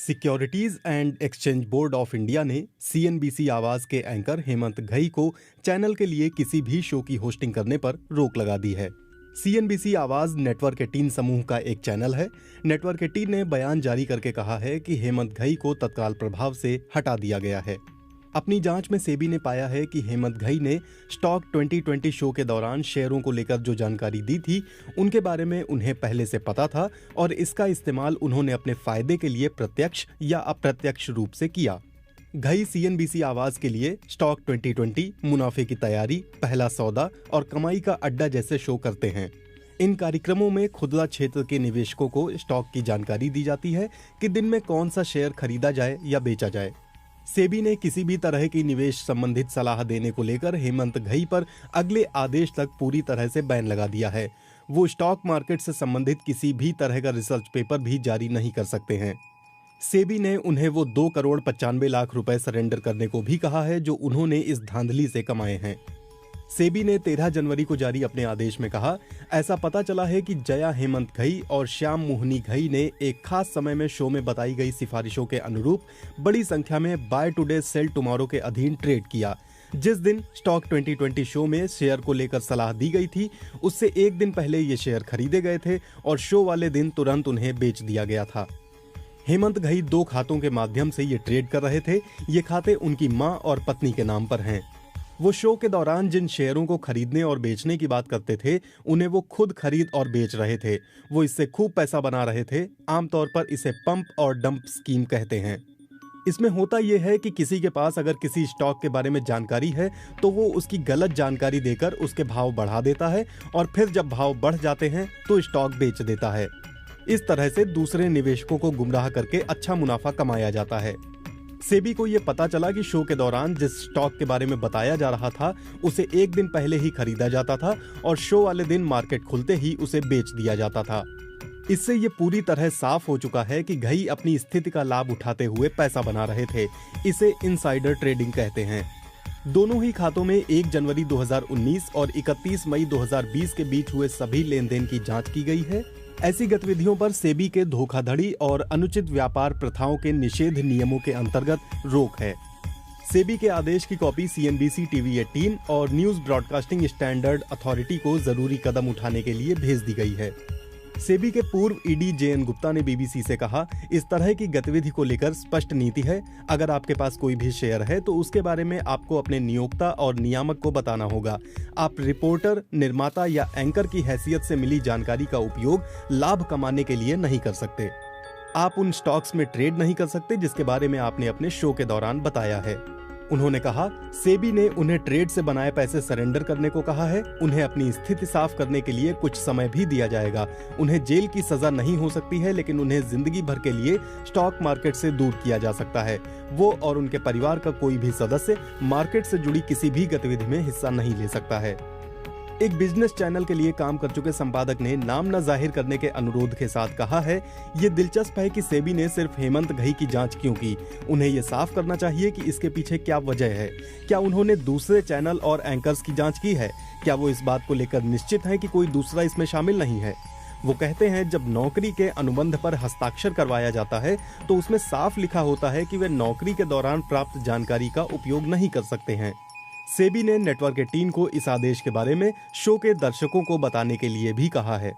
Securities and exchange board of India ने CNBC आवाज के एंकर हेमंत घई को चैनल के लिए किसी भी शो की होस्टिंग करने पर रोक लगा दी है। सीएनबीसी आवाज नेटवर्क 18 समूह का एक चैनल है। नेटवर्क 18 ने बयान जारी करके कहा है कि हेमंत घई को तत्काल प्रभाव से हटा दिया गया है। अपनी जांच में सेबी ने पाया है कि हेमंत घई ने स्टॉक 2020 शो के दौरान शेयरों को लेकर जो जानकारी दी थी उनके बारे में उन्हें पहले से पता था और इसका इस्तेमाल उन्होंने अपने फायदे के लिए प्रत्यक्ष या अप्रत्यक्ष रूप से किया। घई सीएनबीसी आवाज के लिए स्टॉक 2020, मुनाफे की तैयारी, पहला सौदा और कमाई का अड्डा जैसे शो करते हैं। इन कार्यक्रमों में खुदरा क्षेत्र के निवेशकों को स्टॉक की जानकारी दी जाती है कि दिन में कौन सा शेयर खरीदा जाए या बेचा जाए। सेबी ने किसी भी तरह की निवेश संबंधित सलाह देने को लेकर हेमंत घई पर अगले आदेश तक पूरी तरह से बैन लगा दिया है। वो स्टॉक मार्केट से संबंधित किसी भी तरह का रिसर्च पेपर भी जारी नहीं कर सकते हैं। सेबी ने उन्हें वो 2,95,00,000 रुपए सरेंडर करने को भी कहा है जो उन्होंने इस धांधली से कमाए हैं। सेबी ने 13 जनवरी को जारी अपने आदेश में कहा, ऐसा पता चला है कि जया हेमंत घई और श्याम मोहनी घई ने एक खास समय में शो में बताई गई सिफारिशों के अनुरूप बड़ी संख्या में बाय टुडे सेल टुमारो के अधीन ट्रेड किया। जिस दिन स्टॉक 2020 शो में शेयर को लेकर सलाह दी गई थी उससे एक दिन पहले ये शेयर खरीदे गए थे और शो वाले दिन तुरंत उन्हें बेच दिया गया था। हेमंत घई 2 खातों के माध्यम से ये ट्रेड कर रहे थे। ये खाते उनकी मां और पत्नी के नाम पर हैं। वो शो के दौरान जिन शेयरों को खरीदने और बेचने की बात करते थे उन्हें वो खुद खरीद और बेच रहे थे। वो इससे खूब पैसा बना रहे थे। आमतौर पर इसे पंप और डंप स्कीम कहते हैं। इसमें होता यह है कि किसी के पास अगर किसी स्टॉक के बारे में जानकारी है तो वो उसकी गलत जानकारी देकर उसके भाव बढ़ा देता है और फिर जब भाव बढ़ जाते हैं तो स्टॉक बेच देता है। इस तरह से दूसरे निवेशकों को गुमराह करके अच्छा मुनाफा कमाया जाता है। सेबी को यह पता चला कि शो के दौरान जिस स्टॉक के बारे में बताया जा रहा था उसे एक दिन पहले ही खरीदा जाता था और शो वाले दिन मार्केट खुलते ही उसे बेच दिया जाता था। इससे ये पूरी तरह साफ हो चुका है कि घई अपनी स्थिति का लाभ उठाते हुए पैसा बना रहे थे। इसे इनसाइडर ट्रेडिंग कहते हैं। दोनों ही खातों में 1 जनवरी 2019 और 31 मई 2020 के बीच हुए सभी लेन देन की जांच की गई है। ऐसी गतिविधियों पर सेबी के धोखाधड़ी और अनुचित व्यापार प्रथाओं के निषेध नियमों के अंतर्गत रोक है। सेबी के आदेश की कॉपी सीएनबीसी टीवी 18 और न्यूज ब्रॉडकास्टिंग स्टैंडर्ड अथॉरिटी को जरूरी कदम उठाने के लिए भेज दी गई है। सेबी के पूर्व ईडी जेएन गुप्ता ने बीबीसी से कहा, इस तरह की गतिविधि को लेकर स्पष्ट नीति है। अगर आपके पास कोई भी शेयर है तो उसके बारे में आपको अपने नियोक्ता और नियामक को बताना होगा। आप रिपोर्टर, निर्माता या एंकर की हैसियत से मिली जानकारी का उपयोग लाभ कमाने के लिए नहीं कर सकते। आप उन स्टॉक्स में ट्रेड नहीं कर सकते जिसके बारे में आपने अपने शो के दौरान बताया है। उन्होंने कहा, सेबी ने उन्हें ट्रेड से बनाए पैसे सरेंडर करने को कहा है। उन्हें अपनी स्थिति साफ करने के लिए कुछ समय भी दिया जाएगा। उन्हें जेल की सजा नहीं हो सकती है लेकिन उन्हें जिंदगी भर के लिए स्टॉक मार्केट से दूर किया जा सकता है। वो और उनके परिवार का कोई भी सदस्य मार्केट से जुड़ी किसी भी गतिविधि में हिस्सा नहीं ले सकता है। एक बिजनेस चैनल के लिए काम कर चुके संपादक ने नाम न जाहिर करने के अनुरोध के साथ कहा है, ये दिलचस्प है कि सेबी ने सिर्फ हेमंत घई की जांच क्यों की। उन्हें ये साफ करना चाहिए कि इसके पीछे क्या वजह है। क्या उन्होंने दूसरे चैनल और एंकर्स की जांच की है? क्या वो इस बात को लेकर निश्चित है कि कोई दूसरा इसमें शामिल नहीं है? वो कहते हैं, जब नौकरी के अनुबंध पर हस्ताक्षर करवाया जाता है तो उसमें साफ लिखा होता है कि वे नौकरी के दौरान प्राप्त जानकारी का उपयोग नहीं कर सकते हैं। सेबी ने नेटवर्क 18 को इस आदेश के बारे में शो के दर्शकों को बताने के लिए भी कहा है।